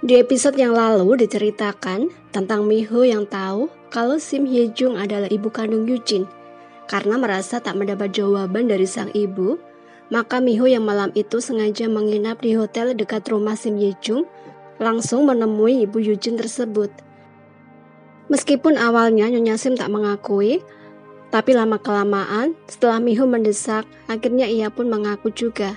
Di episode yang lalu diceritakan tentang Miho yang tahu kalau Sim Hye Jung adalah ibu kandung Yujin. Karena merasa tak mendapat jawaban dari sang ibu, maka Miho yang malam itu sengaja menginap di hotel dekat rumah Sim Hye Jung, langsung menemui ibu Yujin tersebut. Meskipun awalnya Nyonya Sim tak mengakui, tapi lama-kelamaan setelah Miho mendesak, akhirnya ia pun mengaku juga.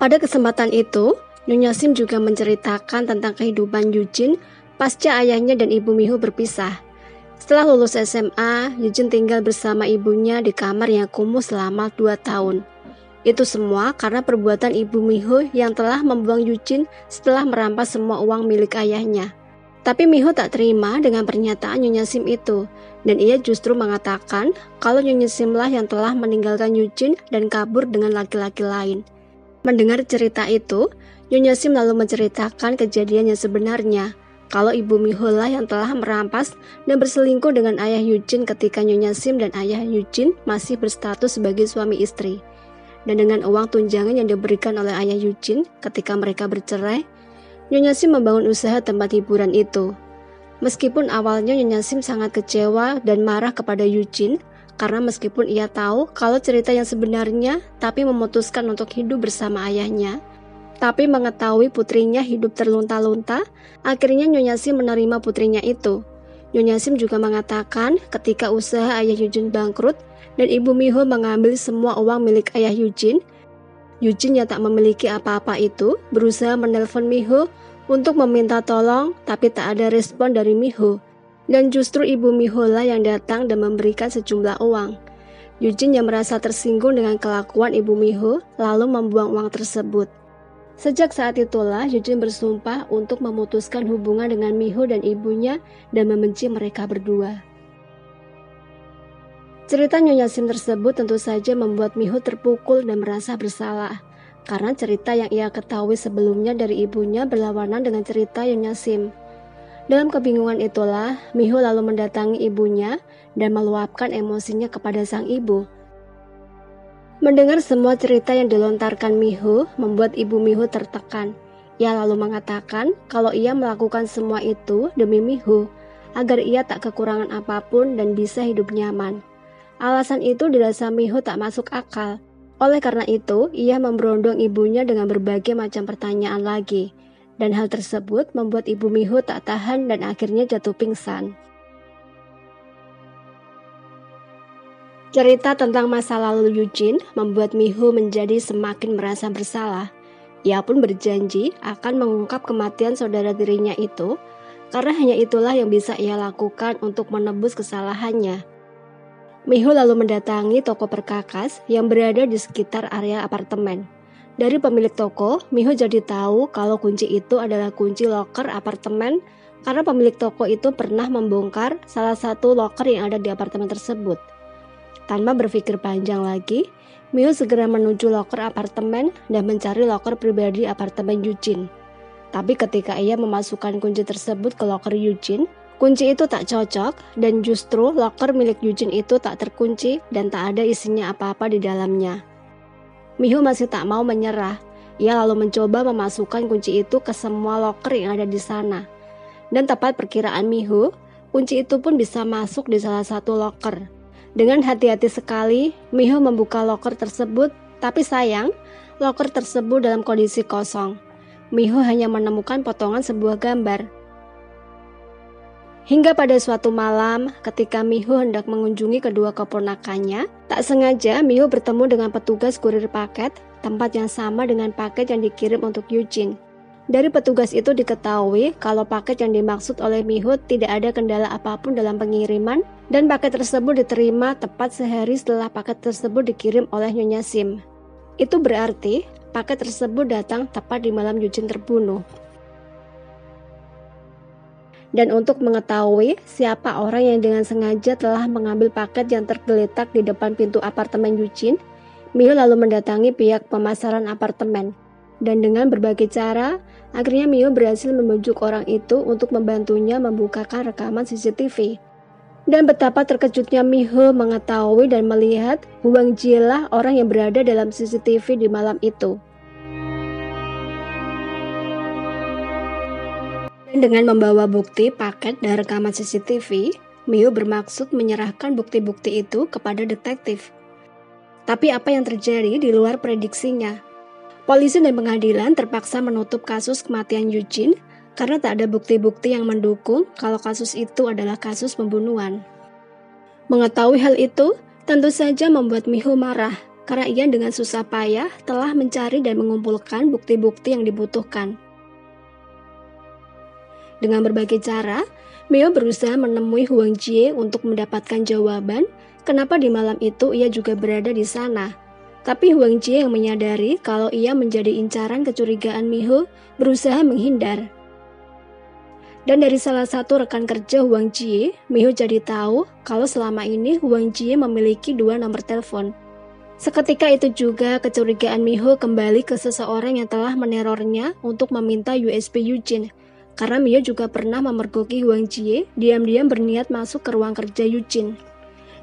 Pada kesempatan itu, Nyonya Sim juga menceritakan tentang kehidupan Yujin pasca ayahnya dan ibu Miho berpisah. Setelah lulus SMA, Yujin tinggal bersama ibunya di kamar yang kumuh selama 2 tahun. Itu semua karena perbuatan ibu Miho yang telah membuang Yujin setelah merampas semua uang milik ayahnya. Tapi Miho tak terima dengan pernyataan Nyonya Sim itu, dan ia justru mengatakan kalau Nyonya Sim lah yang telah meninggalkan Yujin dan kabur dengan laki-laki lain. Mendengar cerita itu, Nyonya Sim lalu menceritakan kejadian yang sebenarnya, kalau ibu Miho lah yang telah merampas dan berselingkuh dengan ayah Yujin ketika Nyonya Sim dan ayah Yujin masih berstatus sebagai suami istri. Dan dengan uang tunjangan yang diberikan oleh ayah Yujin ketika mereka bercerai, Nyonya Sim membangun usaha tempat hiburan itu. Meskipun awalnya Nyonya Sim sangat kecewa dan marah kepada Yujin, karena meskipun ia tahu kalau cerita yang sebenarnya, tapi memutuskan untuk hidup bersama ayahnya, tapi mengetahui putrinya hidup terlunta-lunta, akhirnya Nyonya Sim menerima putrinya itu. Nyonya Sim juga mengatakan ketika usaha ayah Yujin bangkrut dan ibu Miho mengambil semua uang milik ayah Yujin, Yujin yang tak memiliki apa-apa itu berusaha menelpon Miho untuk meminta tolong, tapi tak ada respon dari Miho. Dan justru ibu Miho lah yang datang dan memberikan sejumlah uang. Yujin yang merasa tersinggung dengan kelakuan ibu Miho lalu membuang uang tersebut. Sejak saat itulah Yujin bersumpah untuk memutuskan hubungan dengan Miho dan ibunya dan membenci mereka berdua. Cerita Nyonya Sim tersebut tentu saja membuat Miho terpukul dan merasa bersalah, karena cerita yang ia ketahui sebelumnya dari ibunya berlawanan dengan cerita Nyonya Sim. Dalam kebingungan itulah, Miho lalu mendatangi ibunya dan meluapkan emosinya kepada sang ibu. Mendengar semua cerita yang dilontarkan Miho membuat ibu Miho tertekan. Ia lalu mengatakan kalau ia melakukan semua itu demi Miho, agar ia tak kekurangan apapun dan bisa hidup nyaman. Alasan itu dirasa Miho tak masuk akal. Oleh karena itu, ia memberondong ibunya dengan berbagai macam pertanyaan lagi. Dan hal tersebut membuat ibu Miho tak tahan dan akhirnya jatuh pingsan. Cerita tentang masa lalu Yujin membuat Miho menjadi semakin merasa bersalah. Ia pun berjanji akan mengungkap kematian saudara tirinya itu, karena hanya itulah yang bisa ia lakukan untuk menebus kesalahannya. Miho lalu mendatangi toko perkakas yang berada di sekitar area apartemen. Dari pemilik toko, Miho jadi tahu kalau kunci itu adalah kunci loker apartemen, karena pemilik toko itu pernah membongkar salah satu loker yang ada di apartemen tersebut. Tanpa berpikir panjang lagi, Miho segera menuju loker apartemen dan mencari loker pribadi apartemen Yujin. Tapi ketika ia memasukkan kunci tersebut ke loker Yujin, kunci itu tak cocok dan justru loker milik Yujin itu tak terkunci dan tak ada isinya apa-apa di dalamnya. Miho masih tak mau menyerah. Ia lalu mencoba memasukkan kunci itu ke semua loker yang ada di sana. Dan tepat perkiraan Miho, kunci itu pun bisa masuk di salah satu loker. Dengan hati-hati sekali, Miho membuka loker tersebut, tapi sayang, loker tersebut dalam kondisi kosong. Miho hanya menemukan potongan sebuah gambar. Hingga pada suatu malam, ketika Miho hendak mengunjungi kedua keponakannya, tak sengaja Miho bertemu dengan petugas kurir paket, tempat yang sama dengan paket yang dikirim untuk Yujin. Dari petugas itu diketahui kalau paket yang dimaksud oleh Miho tidak ada kendala apapun dalam pengiriman dan paket tersebut diterima tepat sehari setelah paket tersebut dikirim oleh Nyonya Sim. Itu berarti paket tersebut datang tepat di malam Yujin terbunuh. Dan untuk mengetahui siapa orang yang dengan sengaja telah mengambil paket yang tergeletak di depan pintu apartemen Yujin, Miho lalu mendatangi pihak pemasaran apartemen. Dan dengan berbagai cara, akhirnya Miho berhasil membujuk orang itu untuk membantunya membukakan rekaman CCTV. Dan betapa terkejutnya Miho mengetahui dan melihat Huang Jie lah orang yang berada dalam CCTV di malam itu. Dan dengan membawa bukti paket dan rekaman CCTV, Miho bermaksud menyerahkan bukti-bukti itu kepada detektif. Tapi apa yang terjadi di luar prediksinya? Polisi dan pengadilan terpaksa menutup kasus kematian Eugene karena tak ada bukti-bukti yang mendukung kalau kasus itu adalah kasus pembunuhan. Mengetahui hal itu, tentu saja membuat Miho marah karena ia dengan susah payah telah mencari dan mengumpulkan bukti-bukti yang dibutuhkan. Dengan berbagai cara, Miho berusaha menemui Hwang Jie untuk mendapatkan jawaban kenapa di malam itu ia juga berada di sana. Tapi Hwang Jie yang menyadari kalau ia menjadi incaran kecurigaan Miho berusaha menghindar. Dan dari salah satu rekan kerja Hwang Jie, Miho jadi tahu kalau selama ini Hwang Jie memiliki 2 nomor telepon. Seketika itu juga kecurigaan Miho kembali ke seseorang yang telah menerornya untuk meminta USB Eugene. Karena Miho juga pernah memergoki Hwang Jie diam-diam berniat masuk ke ruang kerja Eugene.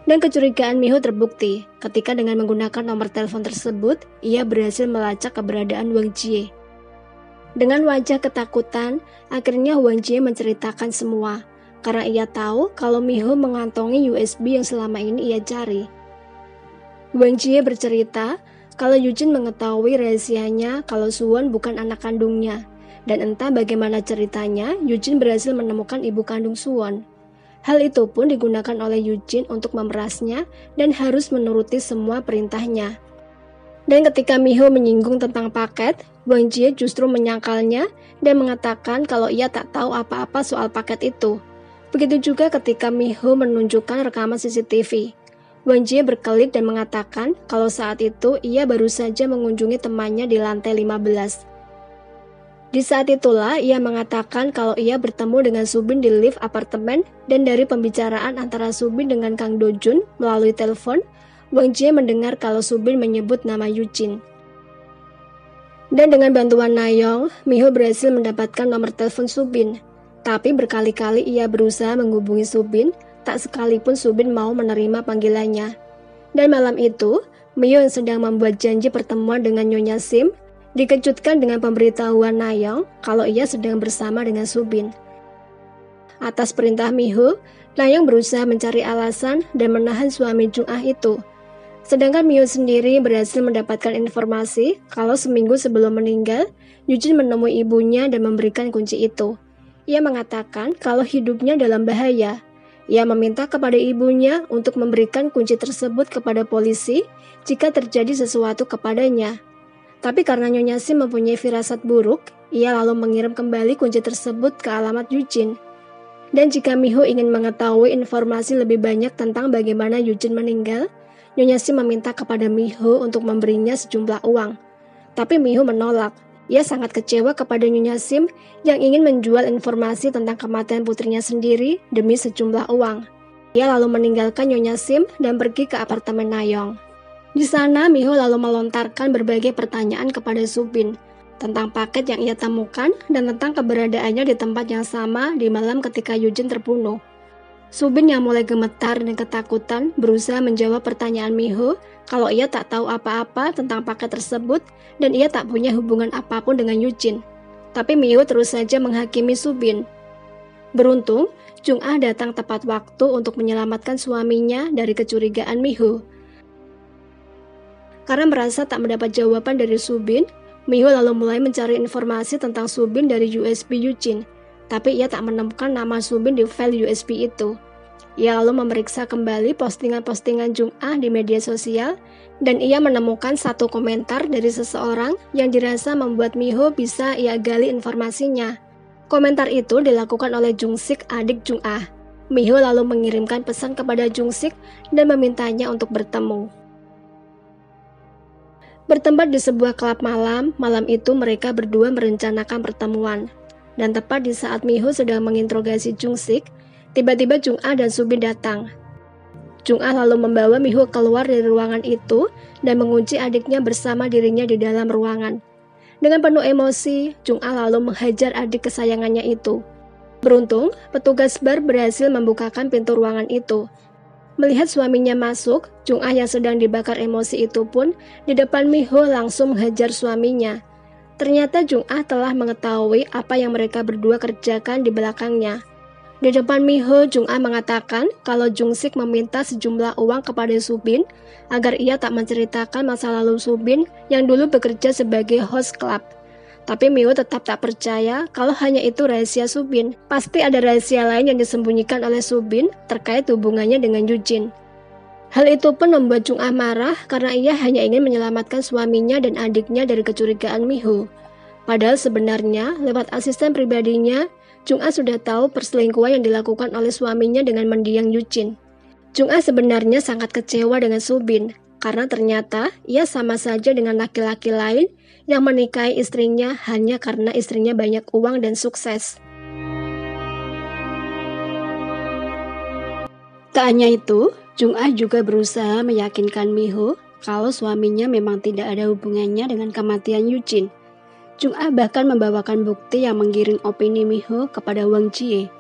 Dan kecurigaan Miho terbukti ketika dengan menggunakan nomor telepon tersebut, ia berhasil melacak keberadaan Hwang Jie. Dengan wajah ketakutan, akhirnya Hwang Jie menceritakan semua, karena ia tahu kalau Miho mengantongi USB yang selama ini ia cari. Hwang Jie bercerita kalau Eugene mengetahui rahasianya kalau Suwon bukan anak kandungnya, dan entah bagaimana ceritanya, Eugene berhasil menemukan ibu kandung Suwon. Hal itu pun digunakan oleh Eugene untuk memerasnya dan harus menuruti semua perintahnya. Dan ketika Miho menyinggung tentang paket, Hwang Jie justru menyangkalnya dan mengatakan kalau ia tak tahu apa-apa soal paket itu. Begitu juga ketika Miho menunjukkan rekaman CCTV. Hwang Jie berkelit dan mengatakan kalau saat itu ia baru saja mengunjungi temannya di lantai 15. Di saat itulah ia mengatakan kalau ia bertemu dengan Subin di lift apartemen dan dari pembicaraan antara Subin dengan Kang Do-jun melalui telepon, Hwang Jie mendengar kalau Subin menyebut nama Eugene. Dan dengan bantuan Nayong, Miho berhasil mendapatkan nomor telepon Subin. Tapi berkali-kali ia berusaha menghubungi Subin, tak sekalipun Subin mau menerima panggilannya. Dan malam itu, Miho yang sedang membuat janji pertemuan dengan Nyonya Sim, dikejutkan dengan pemberitahuan Nayong kalau ia sedang bersama dengan Subin. Atas perintah Miho, Nayong berusaha mencari alasan dan menahan suami Jung-ah itu. Sedangkan Miho sendiri berhasil mendapatkan informasi kalau seminggu sebelum meninggal, Eugene menemui ibunya dan memberikan kunci itu. Ia mengatakan kalau hidupnya dalam bahaya. Ia meminta kepada ibunya untuk memberikan kunci tersebut kepada polisi jika terjadi sesuatu kepadanya. Tapi karena Nyonya Sim mempunyai firasat buruk, ia lalu mengirim kembali kunci tersebut ke alamat Eugene. Dan jika Miho ingin mengetahui informasi lebih banyak tentang bagaimana Eugene meninggal, Nyonya Sim meminta kepada Miho untuk memberinya sejumlah uang. Tapi Miho menolak. Ia sangat kecewa kepada Nyonya Sim yang ingin menjual informasi tentang kematian putrinya sendiri demi sejumlah uang. Ia lalu meninggalkan Nyonya Sim dan pergi ke apartemen Nayong. Di sana, Miho lalu melontarkan berbagai pertanyaan kepada Subin tentang paket yang ia temukan dan tentang keberadaannya di tempat yang sama di malam ketika Eugene terbunuh. Subin yang mulai gemetar dan ketakutan berusaha menjawab pertanyaan Miho kalau ia tak tahu apa-apa tentang paket tersebut dan ia tak punya hubungan apapun dengan Eugene. Tapi Miho terus saja menghakimi Subin. Beruntung, Jung-ah datang tepat waktu untuk menyelamatkan suaminya dari kecurigaan Miho. Karena merasa tak mendapat jawaban dari Subin, Miho lalu mulai mencari informasi tentang Subin dari USB Eugene. Tapi ia tak menemukan nama Subin di file USB itu. Ia lalu memeriksa kembali postingan-postingan Jung-ah di media sosial dan ia menemukan satu komentar dari seseorang yang dirasa membuat Miho bisa ia gali informasinya. Komentar itu dilakukan oleh Jung-sik, adik Jung-ah. Miho lalu mengirimkan pesan kepada Jung-sik dan memintanya untuk bertemu. Bertempat di sebuah klub malam itu mereka berdua merencanakan pertemuan. Dan tepat di saat Miho sedang menginterogasi Jung-sik, tiba-tiba Jung-ah dan Subin datang. Jung-ah lalu membawa Miho keluar dari ruangan itu dan mengunci adiknya bersama dirinya di dalam ruangan. Dengan penuh emosi, Jung-ah lalu menghajar adik kesayangannya itu. Beruntung, petugas bar berhasil membukakan pintu ruangan itu. Melihat suaminya masuk, Jung-ah yang sedang dibakar emosi itu pun di depan Miho langsung menghajar suaminya. Ternyata Jung-ah telah mengetahui apa yang mereka berdua kerjakan di belakangnya. Di depan Miho, Jung-ah mengatakan kalau Jung-sik meminta sejumlah uang kepada Subin agar ia tak menceritakan masa lalu Subin yang dulu bekerja sebagai host klub. Tapi Miho tetap tak percaya kalau hanya itu rahasia Subin. Pasti ada rahasia lain yang disembunyikan oleh Subin terkait hubungannya dengan Yujin. Hal itu pun membuat Jung-ah marah karena ia hanya ingin menyelamatkan suaminya dan adiknya dari kecurigaan Miho. Padahal sebenarnya lewat asisten pribadinya, Jung-ah sudah tahu perselingkuhan yang dilakukan oleh suaminya dengan mendiang Yujin. Jung-ah sebenarnya sangat kecewa dengan Subin karena ternyata ia sama saja dengan laki-laki lain yang menikahi istrinya hanya karena istrinya banyak uang dan sukses. Tak hanya itu, Jung-ah juga berusaha meyakinkan Miho kalau suaminya memang tidak ada hubungannya dengan kematian Yujin. Jung-ah bahkan membawakan bukti yang menggiring opini Miho kepada Wang Jie.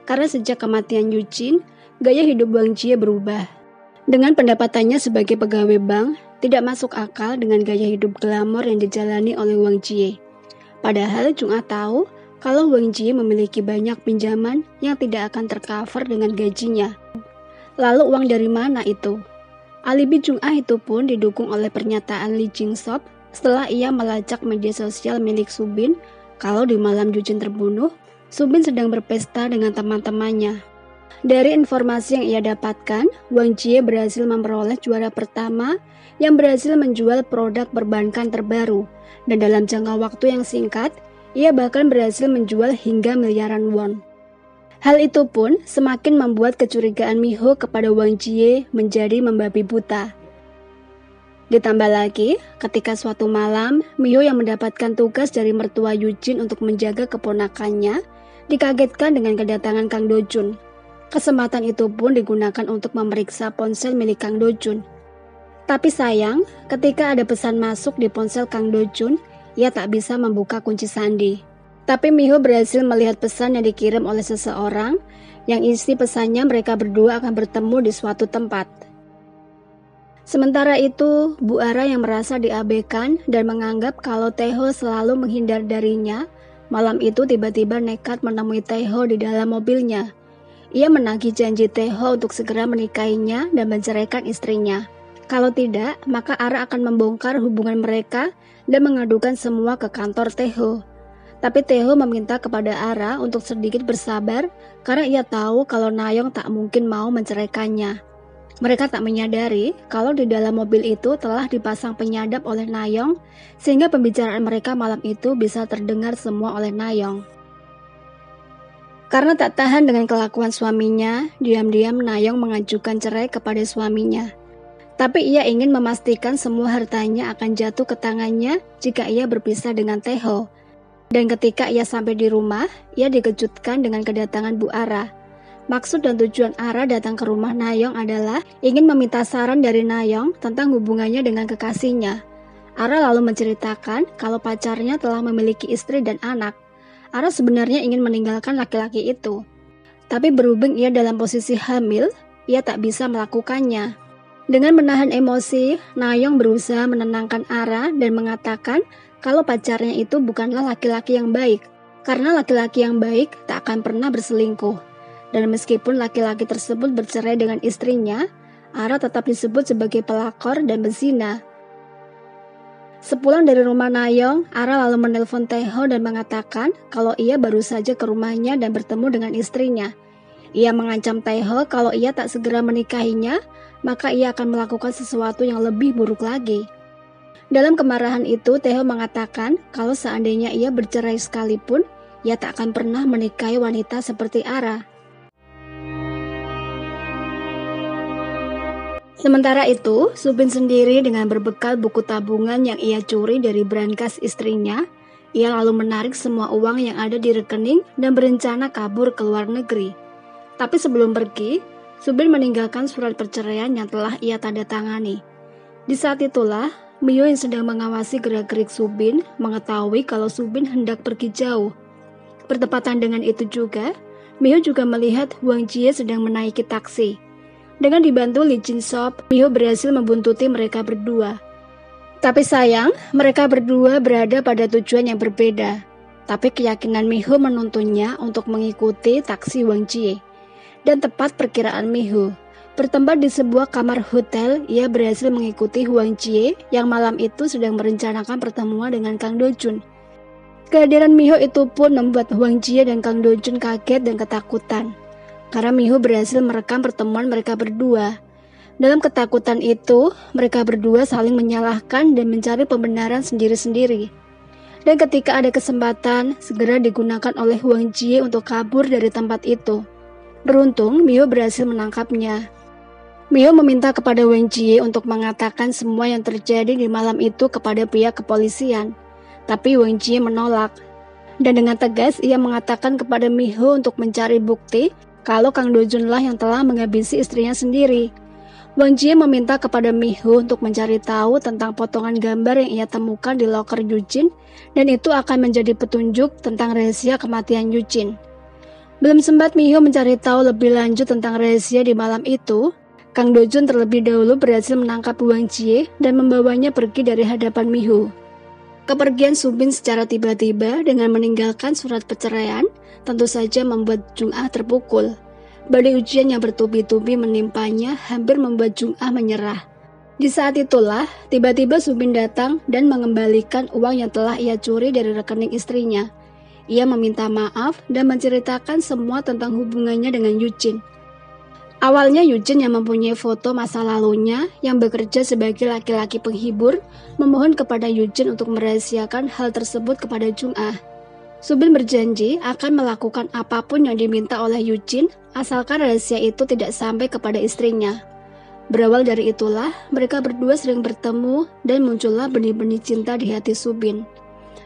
Karena sejak kematian Yujin, gaya hidup Wang Jie berubah. Dengan pendapatannya sebagai pegawai bank, tidak masuk akal dengan gaya hidup glamor yang dijalani oleh Wang Jie. Padahal Jung-ah tahu kalau Wang Jie memiliki banyak pinjaman yang tidak akan tercover dengan gajinya. Lalu uang dari mana itu? Alibi Jung-ah itu pun didukung oleh pernyataan Lee Jing-sop setelah ia melacak media sosial milik Subin kalau di malam Yujin terbunuh, Subin sedang berpesta dengan teman-temannya. Dari informasi yang ia dapatkan, Wang Jie berhasil memperoleh juara pertama yang berhasil menjual produk perbankan terbaru, dan dalam jangka waktu yang singkat, ia bahkan berhasil menjual hingga miliaran won. Hal itu pun semakin membuat kecurigaan Miho kepada Wang Jie menjadi membabi buta. Ditambah lagi, ketika suatu malam, Miho yang mendapatkan tugas dari mertua Yujin untuk menjaga keponakannya, dikagetkan dengan kedatangan Kang Do-jun. Kesempatan itu pun digunakan untuk memeriksa ponsel milik Kang Do-jun. Tapi sayang, ketika ada pesan masuk di ponsel Kang Do-jun, ia tak bisa membuka kunci sandi. Tapi Miho berhasil melihat pesan yang dikirim oleh seseorang, yang isi pesannya mereka berdua akan bertemu di suatu tempat. Sementara itu, Bu Ara yang merasa diabaikan dan menganggap kalau Taeho selalu menghindar darinya, malam itu tiba-tiba nekat menemui Taeho di dalam mobilnya. Ia menagih janji Taeho untuk segera menikahinya dan menceraikan istrinya. Kalau tidak, maka Ara akan membongkar hubungan mereka dan mengadukan semua ke kantor Taeho. Tapi Taeho meminta kepada Ara untuk sedikit bersabar karena ia tahu kalau Nayeong tak mungkin mau menceraikannya. Mereka tak menyadari kalau di dalam mobil itu telah dipasang penyadap oleh Nayeong sehingga pembicaraan mereka malam itu bisa terdengar semua oleh Nayeong. Karena tak tahan dengan kelakuan suaminya, diam-diam Nayeong mengajukan cerai kepada suaminya. Tapi ia ingin memastikan semua hartanya akan jatuh ke tangannya jika ia berpisah dengan Taeho. Dan ketika ia sampai di rumah, ia dikejutkan dengan kedatangan Bu Ara. Maksud dan tujuan Ara datang ke rumah Nayeong adalah ingin meminta saran dari Nayeong tentang hubungannya dengan kekasihnya. Ara lalu menceritakan kalau pacarnya telah memiliki istri dan anak. Ara sebenarnya ingin meninggalkan laki-laki itu. Tapi berhubung ia dalam posisi hamil, ia tak bisa melakukannya. Dengan menahan emosi, Nayeong berusaha menenangkan Ara dan mengatakan kalau pacarnya itu bukanlah laki-laki yang baik. Karena laki-laki yang baik tak akan pernah berselingkuh. Dan meskipun laki-laki tersebut bercerai dengan istrinya, Ara tetap disebut sebagai pelakor dan bezina. Sepulang dari rumah Nayeong, Ara lalu menelpon Taeho dan mengatakan kalau ia baru saja ke rumahnya dan bertemu dengan istrinya. Ia mengancam Taeho kalau ia tak segera menikahinya, maka ia akan melakukan sesuatu yang lebih buruk lagi. Dalam kemarahan itu, Taeho mengatakan kalau seandainya ia bercerai sekalipun, ia tak akan pernah menikahi wanita seperti Ara. Sementara itu, Subin sendiri dengan berbekal buku tabungan yang ia curi dari brankas istrinya, ia lalu menarik semua uang yang ada di rekening dan berencana kabur ke luar negeri. Tapi sebelum pergi, Subin meninggalkan surat perceraian yang telah ia tanda tangani. Di saat itulah, Miho yang sedang mengawasi gerak-gerik Subin mengetahui kalau Subin hendak pergi jauh. Bertepatan dengan itu juga, Miho juga melihat Wang Jie sedang menaiki taksi. Dengan dibantu Lee Jin-sop, Miho berhasil membuntuti mereka berdua. Tapi sayang, mereka berdua berada pada tujuan yang berbeda. Tapi keyakinan Miho menuntunnya untuk mengikuti taksi Wang Jie. Dan tepat perkiraan Miho, bertempat di sebuah kamar hotel, ia berhasil mengikuti Wang Jie yang malam itu sedang merencanakan pertemuan dengan Kang Dojun. Kehadiran Miho itu pun membuat Wang Jie dan Kang Dojun kaget dan ketakutan. Karena Miho berhasil merekam pertemuan mereka berdua. Dalam ketakutan itu, mereka berdua saling menyalahkan dan mencari pembenaran sendiri-sendiri. Dan ketika ada kesempatan, segera digunakan oleh Wang Jie untuk kabur dari tempat itu. Beruntung, Miho berhasil menangkapnya. Miho meminta kepada Wang Jie untuk mengatakan semua yang terjadi di malam itu kepada pihak kepolisian. Tapi Wang Jie menolak. Dan dengan tegas ia mengatakan kepada Miho untuk mencari bukti kalau Kang Dojunlah yang telah menghabisi istrinya sendiri. Wang Jie meminta kepada Miho untuk mencari tahu tentang potongan gambar yang ia temukan di loker Yujin, dan itu akan menjadi petunjuk tentang rahasia kematian Yujin. Belum sempat Miho mencari tahu lebih lanjut tentang rahasia di malam itu, Kang Dojun terlebih dahulu berhasil menangkap Wang Jie dan membawanya pergi dari hadapan Miho. Kepergian Subin secara tiba-tiba dengan meninggalkan surat perceraian tentu saja membuat Jung-ah terpukul. Badai ujian yang bertubi-tubi menimpanya hampir membuat Jung-ah menyerah. Di saat itulah, tiba-tiba Subin datang dan mengembalikan uang yang telah ia curi dari rekening istrinya. Ia meminta maaf dan menceritakan semua tentang hubungannya dengan Yujin. Awalnya Yujin yang mempunyai foto masa lalunya yang bekerja sebagai laki-laki penghibur memohon kepada Yujin untuk merahasiakan hal tersebut kepada Jung-ah. Subin berjanji akan melakukan apapun yang diminta oleh Yujin asalkan rahasia itu tidak sampai kepada istrinya. Berawal dari itulah, mereka berdua sering bertemu dan muncullah benih-benih cinta di hati Subin.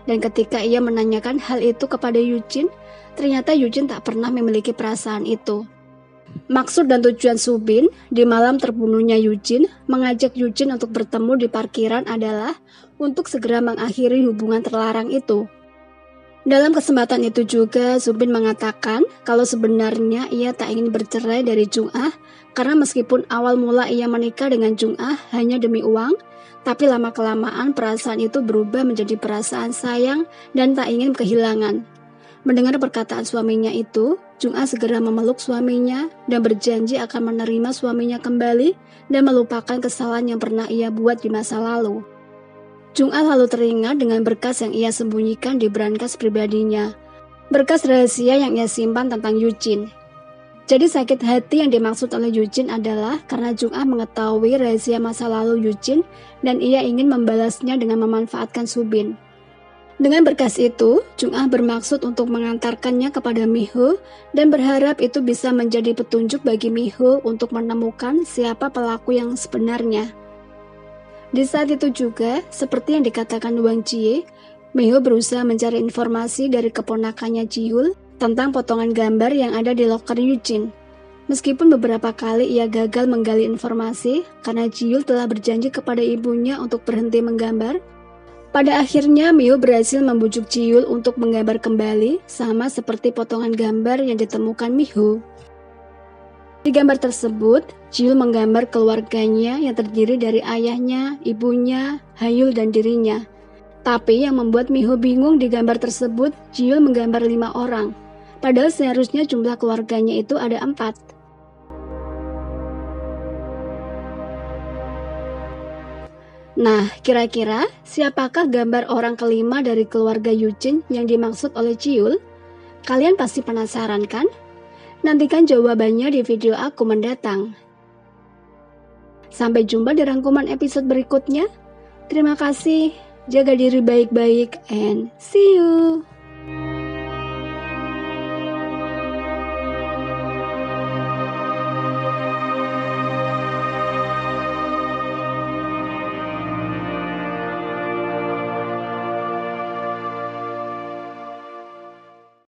Dan ketika ia menanyakan hal itu kepada Yujin, ternyata Yujin tak pernah memiliki perasaan itu. Maksud dan tujuan Subin di malam terbunuhnya Yujin mengajak Yujin untuk bertemu di parkiran adalah untuk segera mengakhiri hubungan terlarang itu. Dalam kesempatan itu juga, Subin mengatakan kalau sebenarnya ia tak ingin bercerai dari Jung-ah karena meskipun awal mula ia menikah dengan Jung-ah hanya demi uang, tapi lama-kelamaan perasaan itu berubah menjadi perasaan sayang dan tak ingin kehilangan. Mendengar perkataan suaminya itu, Jung-ah segera memeluk suaminya dan berjanji akan menerima suaminya kembali dan melupakan kesalahan yang pernah ia buat di masa lalu. Jung-ah lalu teringat dengan berkas yang ia sembunyikan di brankas pribadinya. Berkas rahasia yang ia simpan tentang Yujin. Jadi sakit hati yang dimaksud oleh Yujin adalah karena Jung-ah mengetahui rahasia masa lalu Yujin dan ia ingin membalasnya dengan memanfaatkan Subin. Dengan berkas itu, Jung-ah bermaksud untuk mengantarkannya kepada Miho dan berharap itu bisa menjadi petunjuk bagi Miho untuk menemukan siapa pelaku yang sebenarnya. Di saat itu juga, seperti yang dikatakan Wang Jie, Miho berusaha mencari informasi dari keponakannya Jihul tentang potongan gambar yang ada di loker Yujin. Meskipun beberapa kali ia gagal menggali informasi karena Jihul telah berjanji kepada ibunya untuk berhenti menggambar, pada akhirnya Miho berhasil membujuk Jihul untuk menggambar kembali sama seperti potongan gambar yang ditemukan Miho. Di gambar tersebut, Jihul menggambar keluarganya yang terdiri dari ayahnya, ibunya, Hayul, dan dirinya. Tapi yang membuat Miho bingung di gambar tersebut, Jihul menggambar 5 orang. Padahal seharusnya jumlah keluarganya itu ada 4. Nah, kira-kira siapakah gambar orang kelima dari keluarga Yujin yang dimaksud oleh Jihul? Kalian pasti penasaran kan? Nantikan jawabannya di video aku mendatang. Sampai jumpa di rangkuman episode berikutnya. Terima kasih, jaga diri baik-baik, and see you!